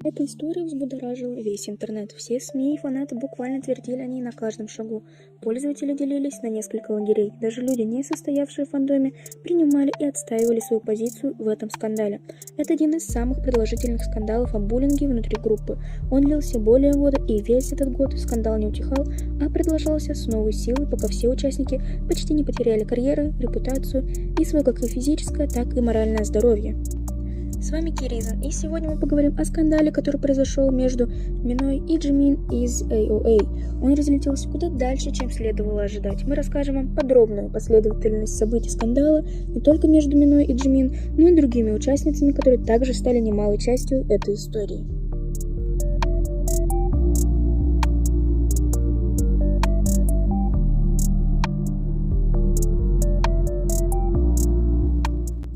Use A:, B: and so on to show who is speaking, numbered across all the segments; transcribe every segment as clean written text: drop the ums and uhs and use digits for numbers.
A: Эта история взбудоражила весь интернет. Все СМИ и фанаты буквально твердили о ней на каждом шагу. Пользователи делились на несколько лагерей. Даже люди, не состоявшие в фандоме, принимали и отстаивали свою позицию в этом скандале. Это один из самых продолжительных скандалов о буллинге внутри группы. Он длился более года, и весь этот год скандал не утихал, а продолжался с новой силой, пока все участники почти не потеряли карьеры, репутацию и свое как и физическое, так и моральное здоровье. С вами Киризан, и сегодня мы поговорим о скандале, который произошел между Миной и Джимин из AOA. Он разлетелся куда дальше, чем следовало ожидать. Мы расскажем вам подробную последовательность событий скандала не только между Миной и Джимин, но и другими участницами, которые также стали немалой частью этой истории.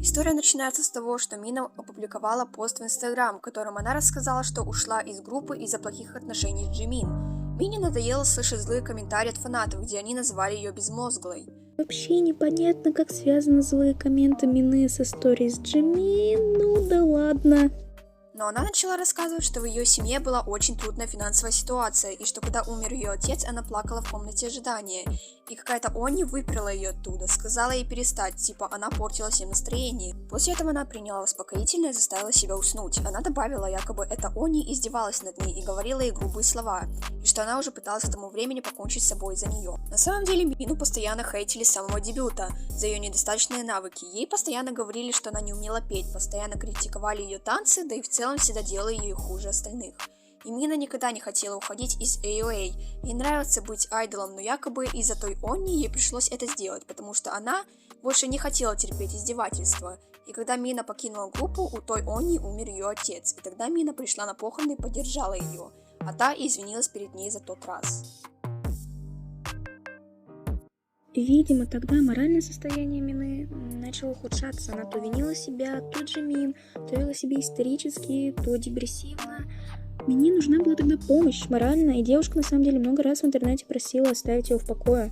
B: История начинается с того, что Мина опубликовала пост в Инстаграм, в котором она рассказала, что ушла из группы из-за плохих отношений с Джимин. Мине надоело слышать злые комментарии от фанатов, где они называли ее безмозглой.
A: Вообще непонятно, как связаны злые комменты Мины с историей с Джимин, ну да ладно.
B: Но она начала рассказывать, что в ее семье была очень трудная финансовая ситуация, и что когда умер ее отец, она плакала в комнате ожидания. И какая-то Онни выперла ее оттуда, сказала ей перестать, типа она портила всем настроение. После этого она приняла успокоительное и заставила себя уснуть. Она добавила, якобы эта Онни издевалась над ней и говорила ей грубые слова, и что она уже пыталась к тому времени покончить с собой из-за нее. На самом деле Мину постоянно хейтили с самого дебюта за ее недостаточные навыки. Ей постоянно говорили, что она не умела петь, постоянно критиковали ее танцы, да и в целом всегда делали ее хуже остальных. И Мина никогда не хотела уходить из AOA. Ей нравится быть айдолом, но якобы из-за той Онни ей пришлось это сделать, потому что она больше не хотела терпеть издевательства. И когда Мина покинула группу, у той Онни умер ее отец. И тогда Мина пришла на похороны и поддержала ее, а та и извинилась перед ней за тот раз.
A: Видимо, тогда моральное состояние Мины начало ухудшаться. Она то винила себя, то Джимин, то вела себя истерически, то депрессивно. Мине нужна была тогда помощь моральная, и девушка на самом деле много раз в интернете просила оставить ее в покое.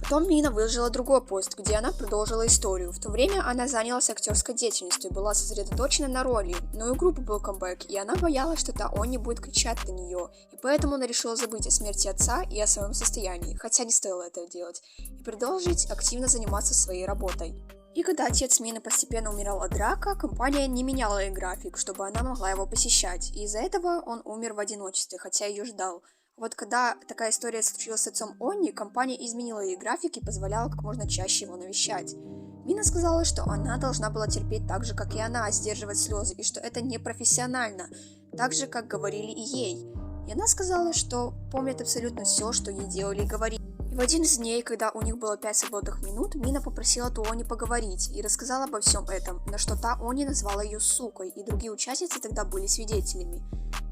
B: Потом Мина выложила другой пост, где она продолжила историю. В то время она занялась актерской деятельностью и была сосредоточена на роли, но и у группы был камбэк, и она боялась, что та Онни будет кричать на нее, и поэтому она решила забыть о смерти отца и о своем состоянии, хотя не стоило этого делать, и продолжить активно заниматься своей работой. И когда отец Мины постепенно умирал от рака, компания не меняла ей график, чтобы она могла его посещать, и из-за этого он умер в одиночестве, хотя ее ждал. Вот когда такая история случилась с отцом Онни, компания изменила ей график и позволяла как можно чаще его навещать. Мина сказала, что она должна была терпеть так же, как и она, сдерживать слезы, и что это непрофессионально, так же, как говорили и ей. И она сказала, что помнит абсолютно все, что ей делали и говорили. И в один из дней, когда у них было 5 свободных минут, Мина попросила ту Онни поговорить и рассказала обо всем этом, на что та Онни назвала ее сукой, и другие участницы тогда были свидетелями.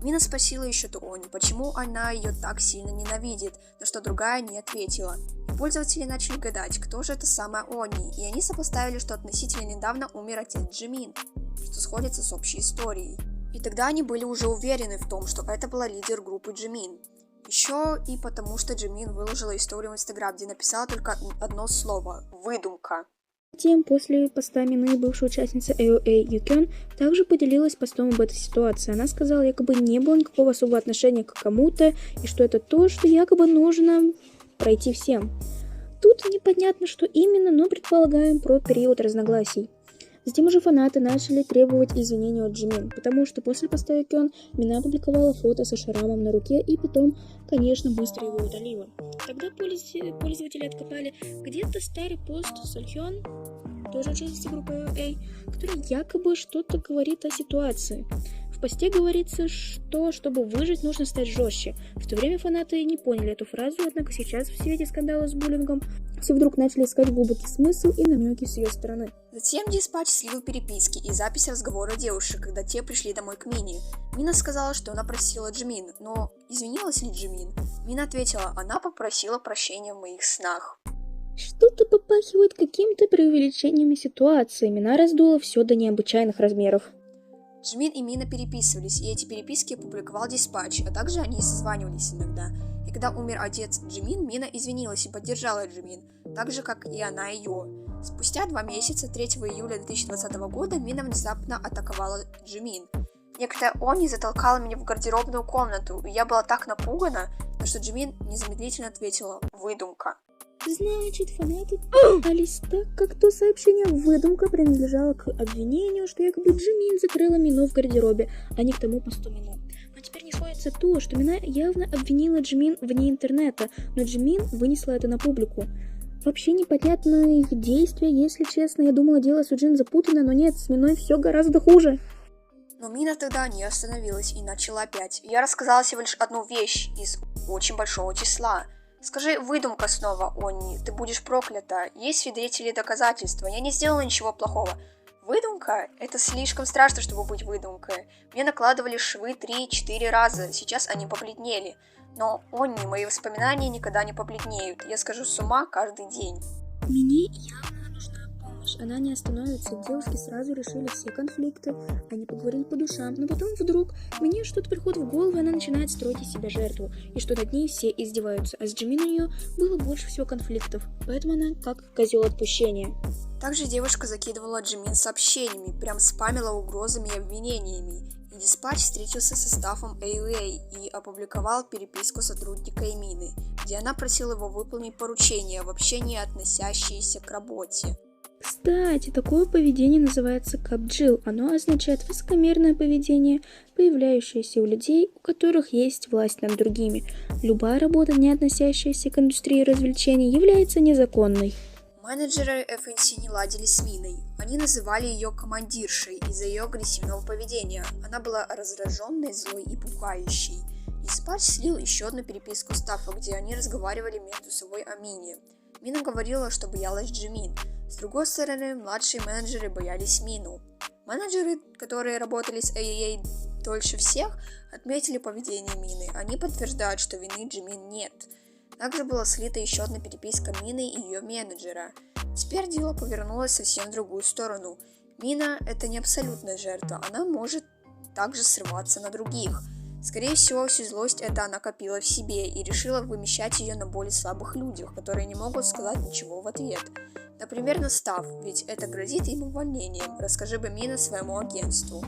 B: Мина спросила еще ту Онни, почему она ее так сильно ненавидит, на что другая не ответила. И пользователи начали гадать, кто же эта самая Онни, и они сопоставили, что относительно недавно умер отец Джимин, что сходится с общей историей. И тогда они были уже уверены в том, что это была лидер группы Джимин. Еще и потому, что Джимин выложила историю в Инстаграм, где написала только одно слово – «выдумка».
A: Затем, после поста Мины, бывшая участница AOA Юкён также поделилась постом об этой ситуации. Она сказала, якобы не было никакого особого отношения к кому-то, и что это то, что якобы нужно пройти всем. Тут непонятно, что именно, но предполагаем про период разногласий. Затем уже фанаты начали требовать извинений от Джимин, потому что после поста Юкён Мина опубликовала фото со шрамом на руке и потом, конечно, быстро его удалила. Тогда пользователи откопали где-то старый пост Сольхён, тоже участница группы AOA, который якобы что-то говорит о ситуации. В посте говорится, что чтобы выжить, нужно стать жестче. В то время фанаты не поняли эту фразу, однако сейчас в свете скандала с буллингом все вдруг начали искать глубокий смысл и намеки с ее стороны.
B: Затем диспатч слил переписки и запись разговора девушек, когда те пришли домой к Мине. Мина сказала, что она просила Джимин, но извинилась ли Джимин? Мина ответила, она попросила прощения в моих снах.
A: Что-то попахивает каким-то преувеличениями ситуации. Мина раздула все до необычайных размеров.
B: Джимин и Мина переписывались, и эти переписки опубликовал диспатч, а также они созванивались иногда. И когда умер отец Джимин, Мина извинилась и поддержала Джимин, так же, как и она ее. Спустя 2 месяца, 3 июля 2020 года, Мина внезапно атаковала Джимин. Некто Они затолкала меня в гардеробную комнату, и я была так напугана, на что Джимин незамедлительно ответила: «Выдумка».
A: Значит, фанаты пытались, так как то сообщение выдумка принадлежало к обвинению, что якобы Джимин закрыла Мину в гардеробе, а не к тому посту Мину. Но теперь не сходится то, что Мина явно обвинила Джимин вне интернета, но Джимин вынесла это на публику. Вообще непонятно их действия, если честно. Я думала, дело с Уджин запутано, но нет, с Миной все гораздо хуже.
B: Но Мина тогда не остановилась и начала опять. Я рассказала всего лишь одну вещь из очень большого числа. Скажи «выдумка» снова, Они, ты будешь проклята. Есть свидетели и доказательства. Я не сделала ничего плохого. Выдумка? Это слишком страшно, чтобы быть выдумкой. Мне накладывали швы 3-4 раза, сейчас они побледнели. Но, Они, мои воспоминания никогда не побледнеют. Я схожу с ума каждый день.
A: Мне явно нужна помощь. Она не остановится. Девушки сразу решили все конфликты. Они поговорили по душам. Но потом вдруг мне что-то приходит в голову, и она начинает строить из себя жертву. И что над ней все издеваются. А с Джимин у нее было больше всего конфликтов. Поэтому она как козел отпущения.
B: Также девушка закидывала Джимин сообщениями, прям спамила угрозами и обвинениями. И диспатч встретился со стафом AOA и опубликовал переписку сотрудника Мины, где она просила его выполнить поручения, вообще не относящиеся к работе.
A: Кстати, такое поведение называется капджилл. Оно означает высокомерное поведение, появляющееся у людей, у которых есть власть над другими. Любая работа, не относящаяся к индустрии развлечений, является незаконной.
B: Менеджеры FNC не ладили с Миной. Они называли ее командиршей из-за ее агрессивного поведения. Она была раздраженной, злой и пугающей. Диспатч слил еще одну переписку стафа, где они разговаривали между собой о Мине. Мина говорила, что боялась Джимин. С другой стороны, младшие менеджеры боялись Мину. Менеджеры, которые работали с AAA дольше всех, отметили поведение Мины. Они подтверждают, что вины Джимин нет. Также была слита еще одна переписка Мины и ее менеджера. Теперь дело повернулось совсем в другую сторону. Мина – это не абсолютная жертва, она может также срываться на других. Скорее всего, всю злость это она копила в себе и решила вымещать ее на более слабых людях, которые не могут сказать ничего в ответ. Например, на стаф, ведь это грозит им увольнением. Расскажи бы Мина своему агентству.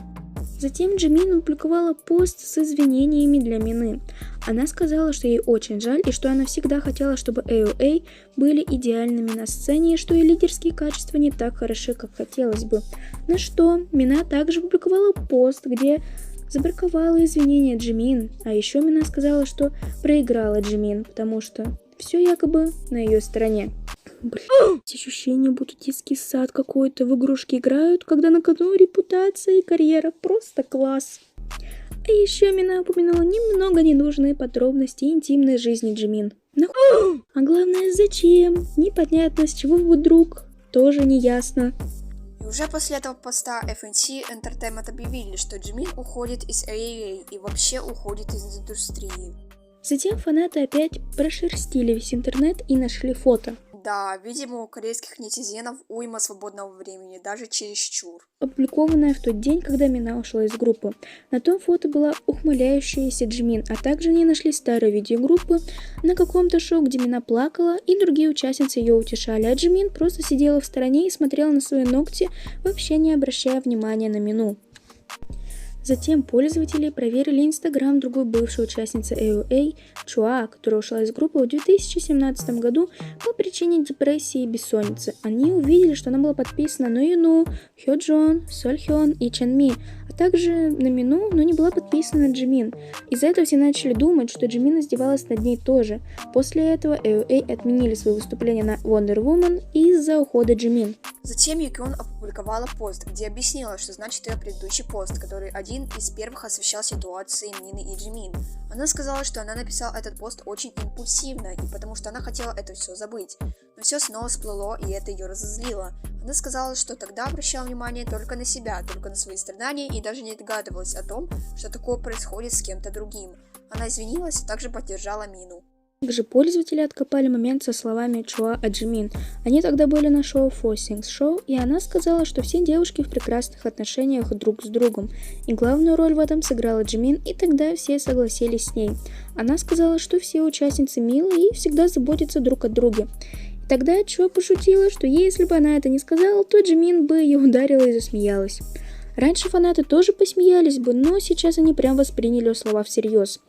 A: Затем Джимин опубликовала пост с извинениями для Мины. Она сказала, что ей очень жаль и что она всегда хотела, чтобы AOA были идеальными на сцене и что ее лидерские качества не так хороши, как хотелось бы. На что Мина также опубликовала пост, где забраковала извинения Джимин, а еще Мина сказала, что проиграла Джимин, потому что все якобы на ее стороне. Эти ощущения, будто детский сад какой-то, в игрушки играют, когда на кону репутация и карьера. Просто класс. А еще Мина упомянула немного ненужные подробности интимной жизни Джимин. А главное, зачем? Непонятно, с чего вдруг, тоже не ясно.
B: И уже после этого поста FNC Entertainment объявили, что Джимин уходит из AAA и вообще уходит из индустрии.
A: Затем фанаты опять прошерстили весь интернет и нашли фото.
B: Да, видимо, у корейских нетизенов уйма свободного времени, даже чересчур.
A: Опубликованная в тот день, когда Мина ушла из группы. На том фото была ухмыляющаяся Джимин, а также они нашли старые видеогруппы на каком-то шоу, где Мина плакала, и другие участницы ее утешали, а Джимин просто сидела в стороне и смотрела на свои ногти, вообще не обращая внимания на Мину. Затем пользователи проверили инстаграм другой бывшей участницы AOA, Чуа, которая ушла из группы в 2017 году по причине депрессии и бессонницы. Они увидели, что она была подписана на Юну, Хёджон, Сольхён и Чанми, а также на Мину, но не была подписана на Джимин. Из-за этого все начали думать, что Джимин издевалась над ней тоже. После этого AOA отменили свои выступления на Wonder Woman из-за ухода Джимин.
B: Затем Юкён опубликовала пост, где объяснила, что значит ее предыдущий пост, который один из первых освещал ситуации Мины и Джимин. Она сказала, что она написала этот пост очень импульсивно, и потому что она хотела это все забыть. Но все снова всплыло, и это ее разозлило. Она сказала, что тогда обращала внимание только на себя, только на свои страдания, и даже не догадывалась о том, что такое происходит с кем-то другим. Она извинилась и также поддержала Мину.
A: Также пользователи откопали момент со словами Чуа о Джимин. Они тогда были на шоу Forcing Show, и она сказала, что все девушки в прекрасных отношениях друг с другом. И главную роль в этом сыграла Джимин, и тогда все согласились с ней. Она сказала, что все участницы милы и всегда заботятся друг о друге. И тогда Чуа пошутила, что если бы она это не сказала, то Джимин бы ее ударила и засмеялась. Раньше фанаты тоже посмеялись бы, но сейчас они прям восприняли его слова всерьез.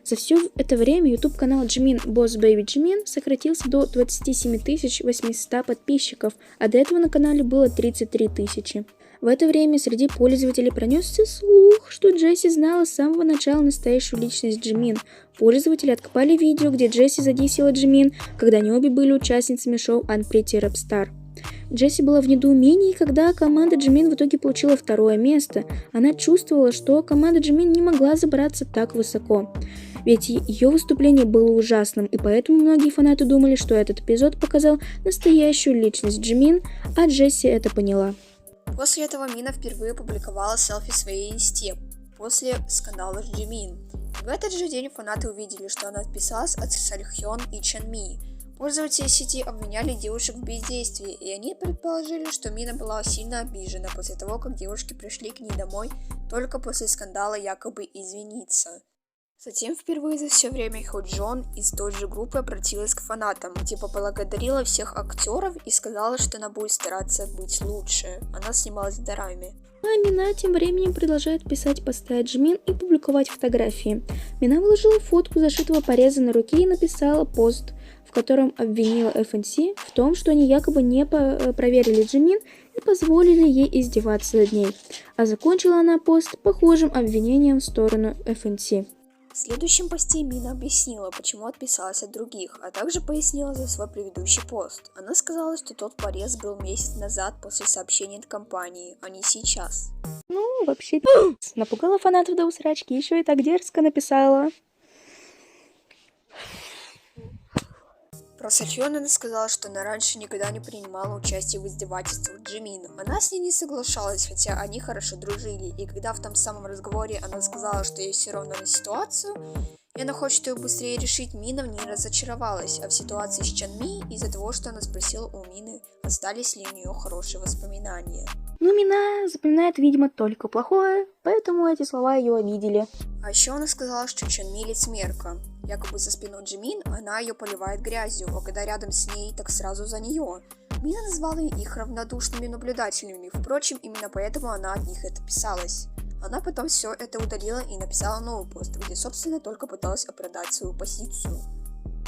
A: За все это время YouTube-канал Jimin Boss Baby Jimin сократился до 27 800 подписчиков, а до этого на канале было 33 000. В это время среди пользователей пронесся слух, что Джесси знала с самого начала настоящую личность Jimin. Пользователи откопали видео, где Джесси задисила Jimin, когда они обе были участницами шоу Unpretty Rap Star. Джесси была в недоумении, когда команда Jimin в итоге получила второе место. Она чувствовала, что команда Jimin не могла забраться так высоко. Ведь ее выступление было ужасным, и поэтому многие фанаты думали, что этот эпизод показал настоящую личность Jimin, а Джесси это поняла.
B: После этого Мина впервые опубликовала селфи в своей инсте, после скандала с Jimin. В этот же день фанаты увидели, что она отписалась от Сальхён и Чанми. Пользователи сети обвиняли девушек в бездействии, и они предположили, что Мина была сильно обижена после того, как девушки пришли к ней домой только после скандала якобы извиниться. Затем впервые за все время Хо Джон из той же группы обратилась к фанатам, где поблагодарила всех актеров и сказала, что она будет стараться быть лучше. Она снималась в дораме.
A: А Мина тем временем продолжает писать посты о Jimin и публиковать фотографии. Мина выложила фотку зашитого пореза на руке и написала пост, в котором обвинила FNC в том, что они якобы не проверили Jimin и позволили ей издеваться над ней. А закончила она пост похожим обвинением в сторону FNC.
B: В следующем посте Мина объяснила, почему отписалась от других, а также пояснила за свой предыдущий пост. Она сказала, что тот порез был месяц назад после сообщения от компании, а не сейчас.
A: Ну, вообще, напугала фанатов до усрачки, еще и так дерзко написала.
B: Про Сальхён она сказала, что она раньше никогда не принимала участие в издевательствах Jimin. Она с ней не соглашалась, хотя они хорошо дружили, и когда в том самом разговоре она сказала, что ей все равно на ситуацию, и она хочет ее быстрее решить, Мина в ней разочаровалась, а в ситуации с Чанми из-за того, что она спросила у Мины, остались ли у нее хорошие воспоминания.
A: Но Мина запоминает, видимо, только плохое, поэтому эти слова ее обидели.
B: А еще она сказала, что Чанми лицемерка. Якобы за спиной Jimin она ее поливает грязью, а когда рядом с ней, так сразу за нее. Мина назвала их равнодушными наблюдателями, впрочем, именно поэтому она от них отписалась. Она потом все это удалила и написала новый пост, где, собственно, только пыталась оправдать свою позицию.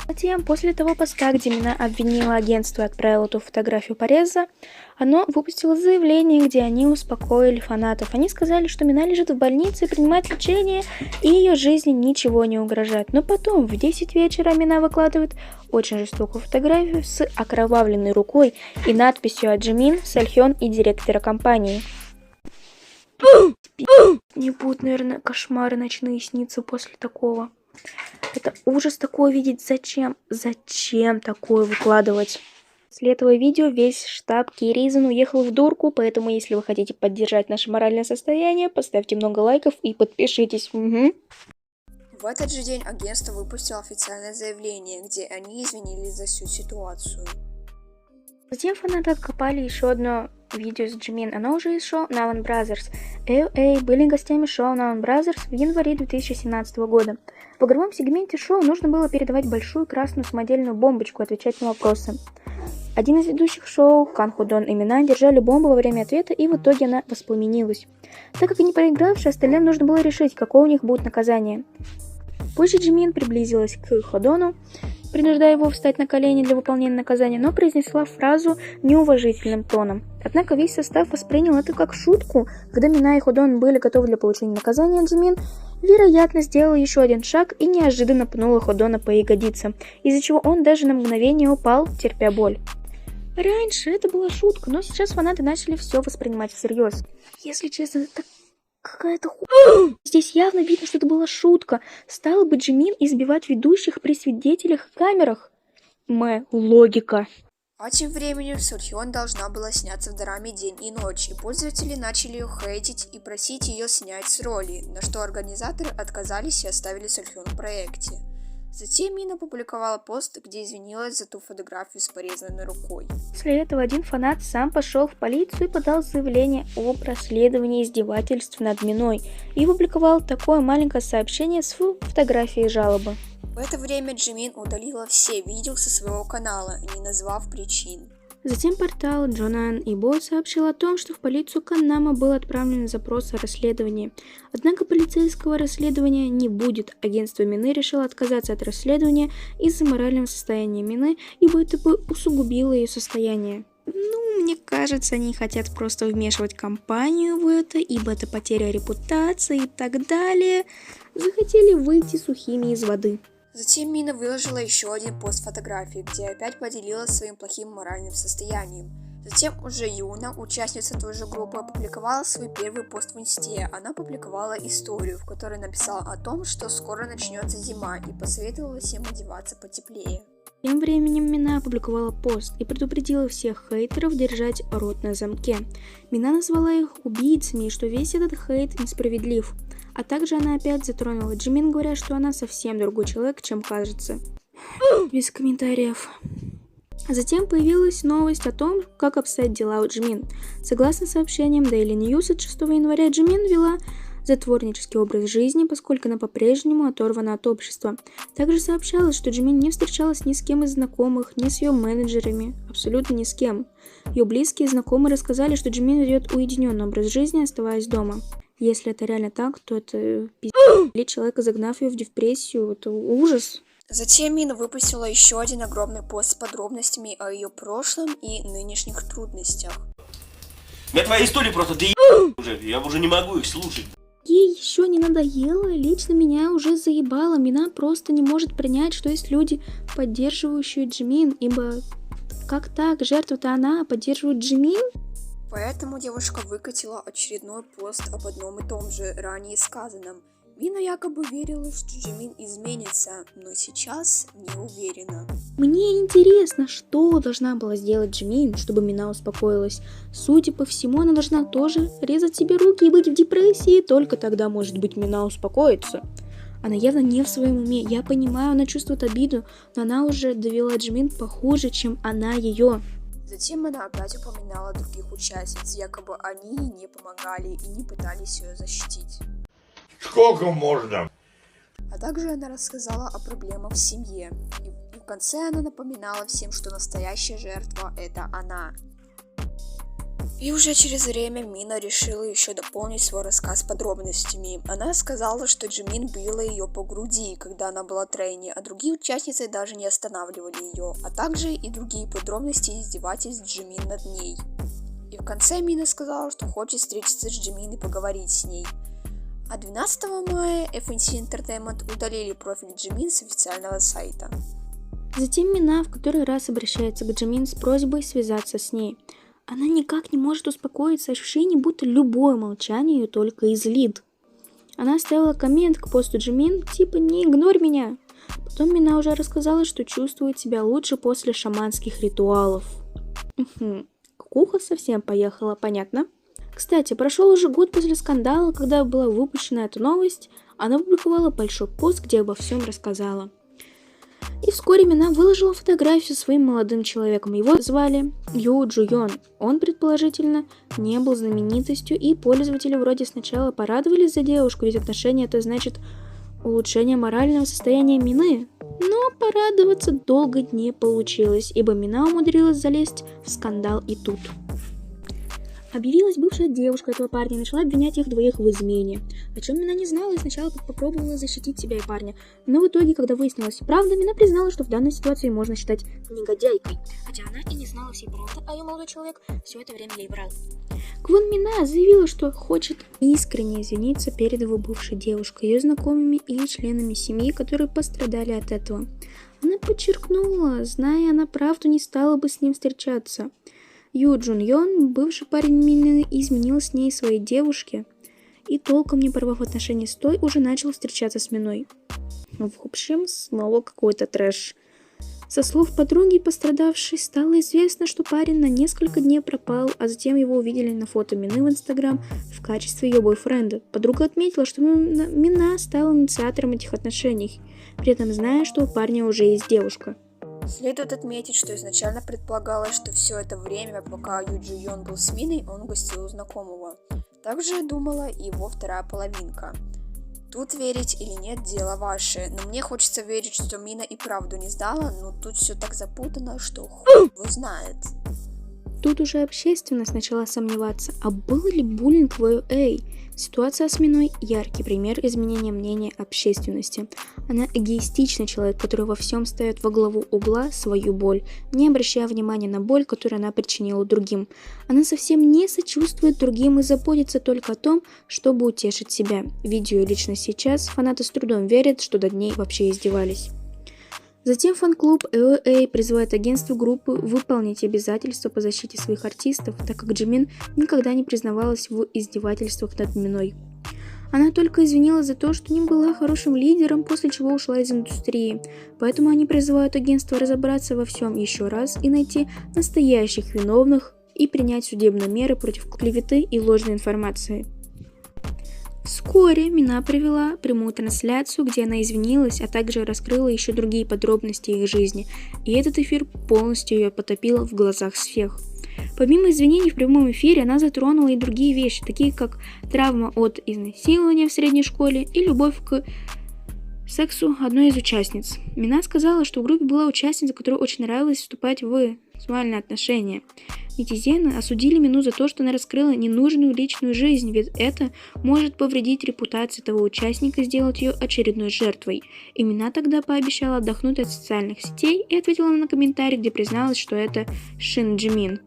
A: Затем, после того поста, где Мина обвинила агентство и отправила эту фотографию пореза, оно выпустило заявление, где они успокоили фанатов. Они сказали, что Мина лежит в больнице и принимает лечение, и ее жизни ничего не угрожает. Но потом, в 10 вечера, Мина выкладывает очень жестокую фотографию с окровавленной рукой и надписью от Jimin, Сальхён и директора компании. Не будут, наверное, кошмары ночные сниться после такого. Это ужас такое видеть. Зачем? Зачем такое выкладывать? После этого видео весь штаб K-Reason уехал в дурку, поэтому если вы хотите поддержать наше моральное состояние, поставьте много лайков и подпишитесь. Угу.
B: В этот же день агентство выпустило официальное заявление, где они извинились за всю ситуацию.
A: Затем фанаты откопали еще одно видео с Jimin. Оно уже из шоу Now and Brothers. AOA были гостями шоу Now and Brothers в январе 2017 года. В игровом сегменте шоу нужно было передавать большую красную самодельную бомбочку и отвечать на вопросы. Один из ведущих шоу, Кан Ходон и Мина, держали бомбу во время ответа, и в итоге она воспламенилась. Так как они проигравшие, остальным нужно было решить, какое у них будет наказание. Позже Jimin приблизилась к Ходону, принуждая его встать на колени для выполнения наказания, но произнесла фразу неуважительным тоном. Однако весь состав воспринял это как шутку. Когда Мина и Ходон были готовы для получения наказания, Jimin, вероятно, сделала еще один шаг и неожиданно пнула Ходона по ягодице, из-за чего он даже на мгновение упал, терпя боль. Раньше это была шутка, но сейчас фанаты начали все воспринимать всерьез. Если честно, это какая-то Здесь явно видно, что это была шутка. Стала бы Jimin избивать ведущих при свидетелях и камерах? Логика.
B: А тем временем Сальхён должна была сняться в дораме «День и ночь», и пользователи начали ее хейтить и просить ее снять с роли, на что организаторы отказались и оставили Сальхён в проекте. Затем Мина опубликовала пост, где извинилась за ту фотографию с порезанной рукой.
A: После этого один фанат сам пошел в полицию и подал заявление об расследовании издевательств над Миной и опубликовал такое маленькое сообщение с фотографией жалобы.
B: В это время Jimin удалила все видео со своего канала, не назвав причин.
A: Затем портал Джонан Ибо сообщил о том, что в полицию Канама был отправлен запрос о расследовании. Однако полицейского расследования не будет. Агентство Мины решило отказаться от расследования из-за морального состояния Мины, ибо это бы усугубило ее состояние. Мне кажется, они хотят просто вмешивать компанию в это, ибо это потеря репутации и так далее. Захотели выйти сухими из воды.
B: Затем Мина выложила еще один пост фотографии, где опять поделилась своим плохим моральным состоянием. Затем уже Юна, участница той же группы, опубликовала свой первый пост в инсте. Она опубликовала историю, в которой написала о том, что скоро начнется зима, и посоветовала всем одеваться потеплее.
A: Тем временем Мина опубликовала пост и предупредила всех хейтеров держать рот на замке. Мина назвала их убийцами и что весь этот хейт несправедлив. А также она опять затронула Джимин, говоря, что она совсем другой человек, чем кажется. Без комментариев. Затем появилась новость о том, как обстоят дела у Джимин. Согласно сообщениям Daily News, от 6 января Джимин вела затворнический образ жизни, поскольку она по-прежнему оторвана от общества. Также сообщалось, что Джимин не встречалась ни с кем из знакомых, ни с ее менеджерами, абсолютно ни с кем. Ее близкие и знакомые рассказали, что Джимин ведет уединенный образ жизни, оставаясь дома. Если это реально так, то это пиздец. Человека, загнав ее в депрессию, это ужас.
B: Затем Мина выпустила еще один огромный пост с подробностями о ее прошлом и нынешних трудностях.
C: Мне твои истории просто уже, я уже не могу их слушать.
A: Ей еще не надоело, лично меня уже заебало. Мина просто не может принять, что есть люди, поддерживающие Джимин, ибо как так, жертва-то она поддерживает Джимин?
B: Поэтому девушка выкатила очередной пост об одном и том же ранее сказанном. Мина якобы верила, что Джимин изменится, но сейчас не уверена.
A: Мне интересно, что должна была сделать Джимин, чтобы Мина успокоилась. Судя по всему, она должна тоже резать себе руки и быть в депрессии, только тогда, может быть, Мина успокоится. Она явно не в своем уме. Я понимаю, она чувствует обиду, но она уже довела Джимин похуже, чем она ее.
B: Затем она опять упоминала других участниц, якобы они ей не помогали и не пытались ее защитить.
D: Сколько можно?
B: А также она рассказала о проблемах в семье. И в конце она напоминала всем, что настоящая жертва – это она. И уже через время Мина решила еще дополнить свой рассказ подробностями. Она сказала, что Джимин била ее по груди, когда она была трейни, а другие участницы даже не останавливали ее, а также и другие подробности издевательств Джимин над ней. И в конце Мина сказала, что хочет встретиться с Джимин и поговорить с ней. А 12 мая FNC Entertainment удалили профиль Джимин с официального сайта.
A: Затем Мина в который раз обращается к Джимин с просьбой связаться с ней. Она никак не может успокоиться, ощущение, будто любое молчание ее только излит. Она оставила коммент к посту Джимин, типа «не игнорь меня». Потом Мина уже рассказала, что чувствует себя лучше после шаманских ритуалов. Кукуха совсем поехала, понятно? Кстати, прошел уже год после скандала, когда была выпущена эта новость, она опубликовала большой пост, где обо всем рассказала. И вскоре Мина выложила фотографию со своим молодым человеком. Его звали Ю Джуйон. Он, предположительно, не был знаменитостью, и пользователи вроде сначала порадовались за девушку, ведь отношения это значит улучшение морального состояния Мины. Но порадоваться долго не получилось, ибо Мина умудрилась залезть в скандал и тут. Объявилась бывшая девушка этого парня и начала обвинять их двоих в измене. О чем Мина не знала и сначала попробовала защитить себя и парня. Но в итоге, когда выяснилась правда, Мина признала, что в данной ситуации можно считать негодяйкой. Хотя она и не знала всей правды, а ее молодой человек все это время ей врал. Квон Мина заявила, что хочет искренне извиниться перед его бывшей девушкой, ее знакомыми и членами семьи, которые пострадали от этого. Она подчеркнула, зная она правду, не стала бы с ним встречаться. Ю Джун Йон, бывший парень Мины, изменил с ней своей девушке и, толком не порвав отношения с той, уже начал встречаться с Миной. В общем, снова какой-то трэш. Со слов подруги пострадавшей стало известно, что парень на несколько дней пропал, а затем его увидели на фото Мины в Инстаграм в качестве ее бойфренда. Подруга отметила, что Мина стала инициатором этих отношений, при этом зная, что у парня уже есть девушка.
B: Следует отметить, что изначально предполагалось, что все это время, пока Ю Джу Йон был с Миной, он гостил у знакомого. Также думала и его вторая половинка. Тут верить или нет, дело ваше, но мне хочется верить, что Мина и правду не сдала, но тут все так запутано, что хуй его знает.
A: Тут уже общественность начала сомневаться, а был ли буллинг в AOA? Ситуация с Миной – яркий пример изменения мнения общественности. Она эгоистичный человек, который во всем ставит во главу угла свою боль, не обращая внимания на боль, которую она причинила другим. Она совсем не сочувствует другим и заботится только о том, чтобы утешить себя. Видя ее лично сейчас, фанаты с трудом верят, что над ней вообще издевались. Затем фан-клуб AOA призывает агентство группы выполнить обязательства по защите своих артистов, так как Jimin никогда не признавалась в издевательствах над Миной. Она только извинилась за то, что не была хорошим лидером, после чего ушла из индустрии. Поэтому они призывают агентство разобраться во всем еще раз и найти настоящих виновных и принять судебные меры против клеветы и ложной информации. Вскоре Мина провела прямую трансляцию, где она извинилась, а также раскрыла еще другие подробности их жизни, и этот эфир полностью ее потопил в глазах всех. Помимо извинений в прямом эфире, она затронула и другие вещи, такие как травма от изнасилования в средней школе и любовь к сексу одной из участниц. Мина сказала, что в группе была участница, которой очень нравилось вступать в сексуальные отношения. Нетизены осудили Мину за то, что она раскрыла ненужную личную жизнь, ведь это может повредить репутации того участника и сделать ее очередной жертвой. И Мина тогда пообещала отдохнуть от социальных сетей и ответила на комментарий, где призналась, что это Шин Джимин.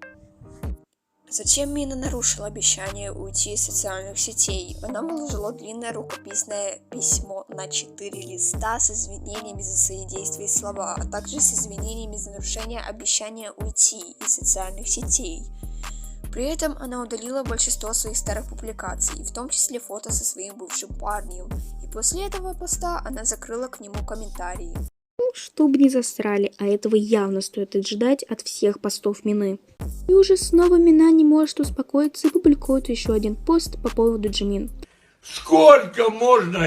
B: Затем Мина нарушила обещание уйти из социальных сетей. Она выложила длинное рукописное письмо на 4 листа с извинениями за свои действия и слова, а также с извинениями за нарушение обещания уйти из социальных сетей. При этом она удалила большинство своих старых публикаций, в том числе фото со своим бывшим парнем, и после этого поста она закрыла к нему комментарии.
A: Чтобы не засрали, а этого явно стоит ожидать от всех постов Мины. И уже снова Мина не может успокоиться и публикует еще один пост по поводу Jimin.
D: Сколько можно?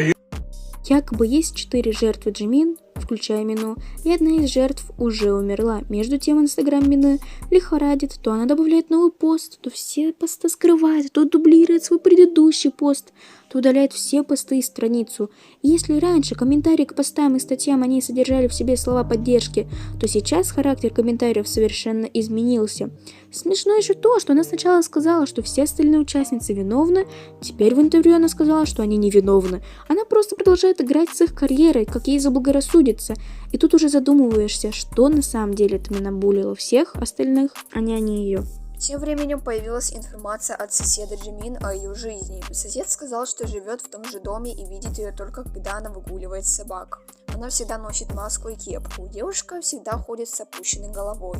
A: Якобы есть 4 жертвы Jimin, включая Мину, и одна из жертв уже умерла. Между тем инстаграм Мины лихорадит, то она добавляет новый пост, то все посты скрывает, то дублирует свой предыдущий пост, то удаляет все посты и страницу. И если раньше комментарии к постам и статьям они содержали в себе слова поддержки, то сейчас характер комментариев совершенно изменился. Смешно еще то, что она сначала сказала, что все остальные участницы виновны, теперь в интервью она сказала, что они не виновны. Она просто продолжает играть с их карьерой, как ей заблагорассудится. И тут уже задумываешься, что на самом деле Мина булила всех остальных, а не они ее.
B: Тем временем появилась информация от соседа Jimin о ее жизни. Сосед сказал, что живет в том же доме и видит ее только когда она выгуливает собак. Она всегда носит маску и кепку. Девушка всегда ходит с опущенной головой.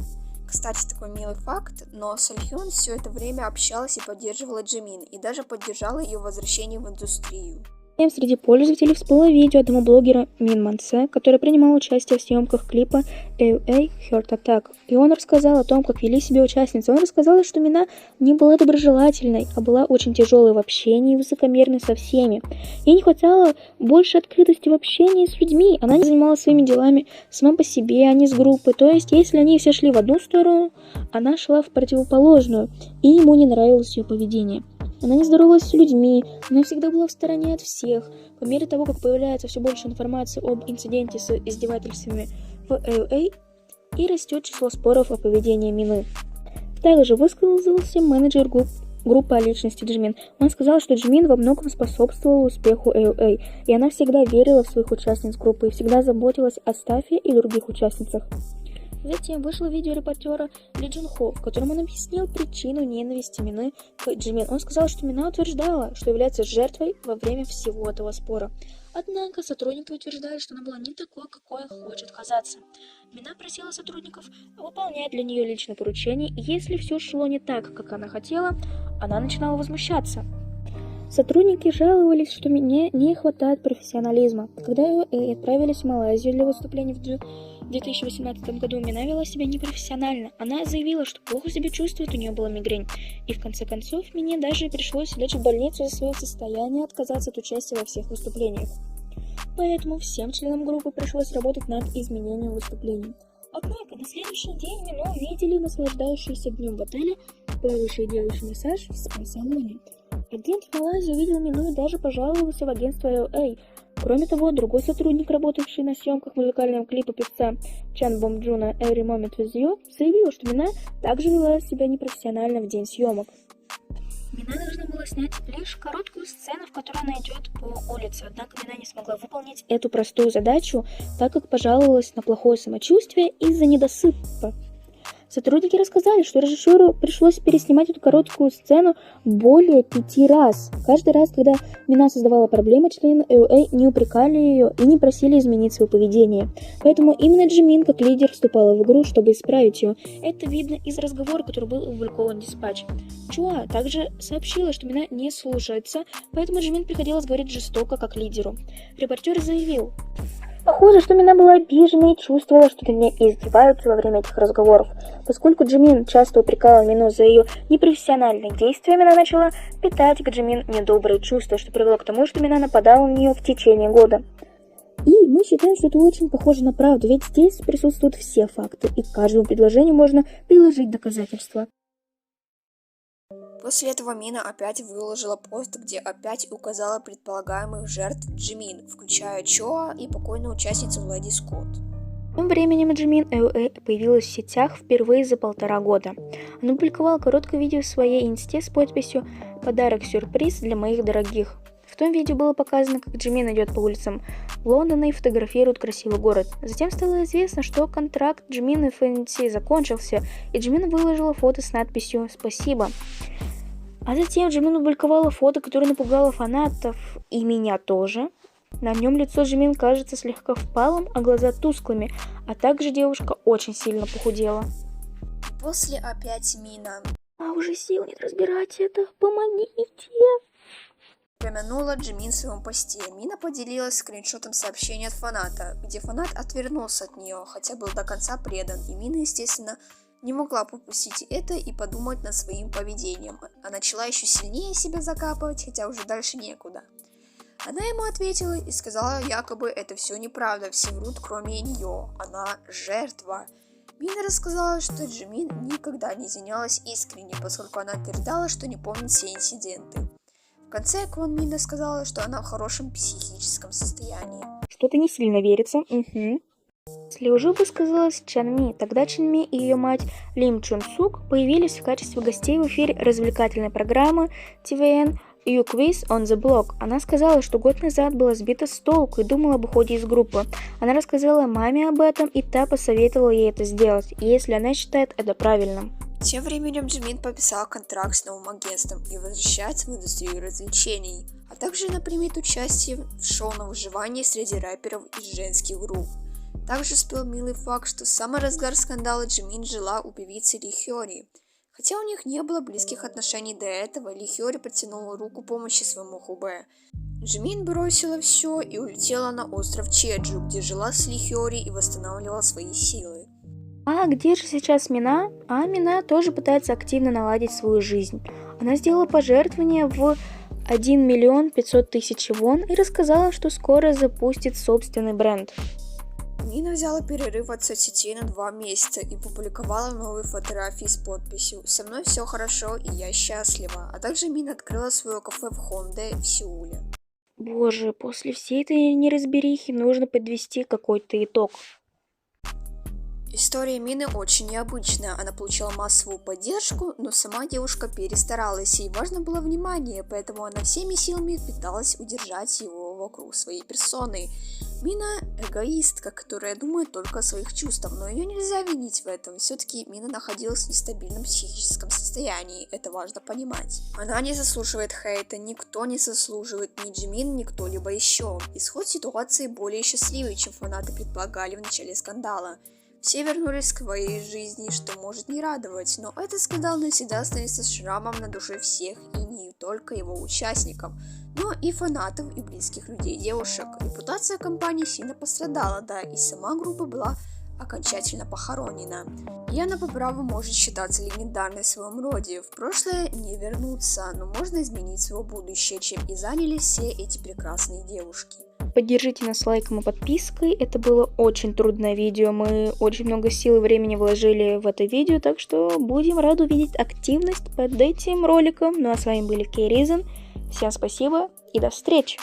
B: Кстати, такой милый факт, но Сольхён все это время общалась и поддерживала Jimin, и даже поддержала ее возвращение в индустрию.
A: Среди пользователей всплыло видео одного блогера Мин Мансе, который принимал участие в съемках клипа AOA Heart Attack. И он рассказал о том, как вели себя участницы. Он рассказал, что Мина не была доброжелательной, а была очень тяжелой в общении и высокомерной со всеми. Ей не хватало больше открытости в общении с людьми. Она не занималась своими делами сама по себе, а не с группой. То есть, если они все шли в одну сторону, она шла в противоположную, и ему не нравилось ее поведение. Она не здоровалась с людьми, она всегда была в стороне от всех. По мере того, как появляется все больше информации об инциденте с издевательствами в AOA, и растет число споров о поведении Мины. Также высказался менеджер группы о личности Jimin. Он сказал, что Jimin во многом способствовала успеху AOA, и она всегда верила в своих участниц группы и всегда заботилась о стафе и других участницах. Затем вышло видео репортера Ли Джун Хо, в котором он объяснил причину ненависти Мины к Jimin. Он сказал, что Мина утверждала, что является жертвой во время всего этого спора. Однако сотрудники утверждали, что она была не такой, какой хочет казаться. Мина просила сотрудников выполнять для нее личные поручения, и если все шло не так, как она хотела, она начинала возмущаться. Сотрудники жаловались, что Мине не хватает профессионализма. Когда AOA отправились в Малайзию для выступлений в 2018 году, Мина вела себя непрофессионально. Она заявила, что плохо себя чувствует, у нее была мигрень. И в конце концов, Мине даже пришлось лечь в больницу за свое состояние и отказаться от участия во всех выступлениях. Поэтому всем членам группы пришлось работать над изменением выступлений. Однако на следующий день Мину увидели наслаждающуюся днем в отеле, плавающей делающей массаж в спа-салоне. Агент в Малайзии увидел Мину и даже пожаловался в агентство AOA. Кроме того, другой сотрудник, работавший на съемках музыкального клипа певца Чан Бом Джуна «Every Moment With You», заявил, что Мина также вела себя непрофессионально в день съемок. Мина должна была снять лишь короткую сцену, в которой она идет по улице, однако Мина не смогла выполнить эту простую задачу, так как пожаловалась на плохое самочувствие из-за недосыпа. Сотрудники рассказали, что режиссеру пришлось переснимать эту короткую сцену более 5 раз. Каждый раз, когда Мина создавала проблемы, члены AOA не упрекали ее и не просили изменить свое поведение. Поэтому именно Джимин как лидер вступала в игру, чтобы исправить ее. Это видно из разговора, который был опубликован в Dispatch. Чуа также сообщила, что Мина не слушается, поэтому Джимин приходилось говорить жестоко как лидеру. Репортер заявил: «Похоже, что Мина была обижена и чувствовала, что над ней издеваются во время этих разговоров. Поскольку Джимин часто упрекала Мину за ее непрофессиональные действия, Мина начала питать к Джимин недобрые чувства, что привело к тому, что Мина нападала на нее в течение года. И мы считаем, что это очень похоже на правду, ведь здесь присутствуют все факты, и к каждому предложению можно приложить доказательства».
B: После этого Мина опять выложила пост, где опять указала предполагаемых жертв Джимин, включая Чоа и покойную участницу Леди Скотт.
A: Тем временем Джимин AOA появилась в сетях впервые за 1,5 года. Она опубликовала короткое видео в своей инсте с подписью «Подарок-сюрприз для моих дорогих». В том видео было показано, как Джимин идет по улицам Лондона и фотографирует красивый город. Затем стало известно, что контракт Джимин и Фэнси закончился, и Джимин выложила фото с надписью «Спасибо». А затем Джимин опубликовала фото, которое напугало фанатов, и меня тоже. На нем лицо Джимин кажется слегка впалым, а глаза тусклыми, а также девушка очень сильно похудела.
B: После опять Мина.
A: Уже сил нет разбирать это, помогите.
B: Упомянула Джимин в своем посте. Мина поделилась скриншотом сообщения от фаната, где фанат отвернулся от нее, хотя был до конца предан, и Мина, естественно, не могла пропустить это и подумать над своим поведением. А начала еще сильнее себя закапывать, хотя уже дальше некуда. Она ему ответила и сказала, якобы это все неправда, все врут, кроме нее. Она жертва. Мина рассказала, что Джимин никогда не извинялась искренне, поскольку она утверждала, что не помнит все инциденты. В конце Квон Мина сказала, что она в хорошем психическом состоянии.
A: Что-то не сильно верится. Если уже высказалась Чан Ми, тогда Чан Ми и ее мать Лим Чун Сук появились в качестве гостей в эфире развлекательной программы ТВН You Quiz on the Block. Она сказала, что год назад была сбита с толку и думала об уходе из группы. Она рассказала маме об этом, и та посоветовала ей это сделать, если она считает это правильным.
B: Тем временем Джимин подписала контракт с новым агентством и возвращается в индустрию развлечений, а также она примет участие в шоу на выживание среди рэперов из женских групп. Также всплыл милый факт, что в самый разгар скандала Джимин жила у певицы Ли Хёри. Хотя у них не было близких отношений до этого, Ли Хёри протянула руку помощи своему Хубе. Джимин бросила все и улетела на остров Чеджу, где жила с Ли Хёри и восстанавливала свои силы.
A: А где же сейчас Мина? Мина тоже пытается активно наладить свою жизнь. Она сделала пожертвование в 1 500 000 вон и рассказала, что скоро запустит собственный бренд.
B: Мина взяла перерыв от соцсетей на 2 месяца и публиковала новые фотографии с подписью «Со мной все хорошо и я счастлива», а также Мина открыла свое кафе в Хонде в Сеуле.
A: Боже, после всей этой неразберихи нужно подвести какой-то итог.
B: История Мины очень необычная, она получила массовую поддержку, но сама девушка перестаралась, ей важно было внимание, поэтому она всеми силами пыталась удержать его вокруг своей персоны. Мина эгоистка, которая думает только о своих чувствах, но ее нельзя винить в этом, все-таки Мина находилась в нестабильном психическом состоянии, это важно понимать. Она не заслуживает хейта, никто не заслуживает, ни Джимин, ни кто-либо еще. Исход ситуации более счастливый, чем фанаты предполагали в начале скандала. Все вернулись к своей жизни, что может не радовать, но этот скандал навсегда останется шрамом на душе всех, и не только его участников, но и фанатов и близких людей девушек. Репутация компании сильно пострадала, да, и сама группа была окончательно похоронена. И она по праву может считаться легендарной в своем роде. В прошлое не вернуться, но можно изменить свое будущее, чем и занялись все эти прекрасные девушки.
A: Поддержите нас лайком и подпиской. Это было очень трудное видео. Мы очень много сил и времени вложили в это видео, так что будем рады увидеть активность под этим роликом. Ну а с вами были K-Reason. Всем спасибо и до встречи!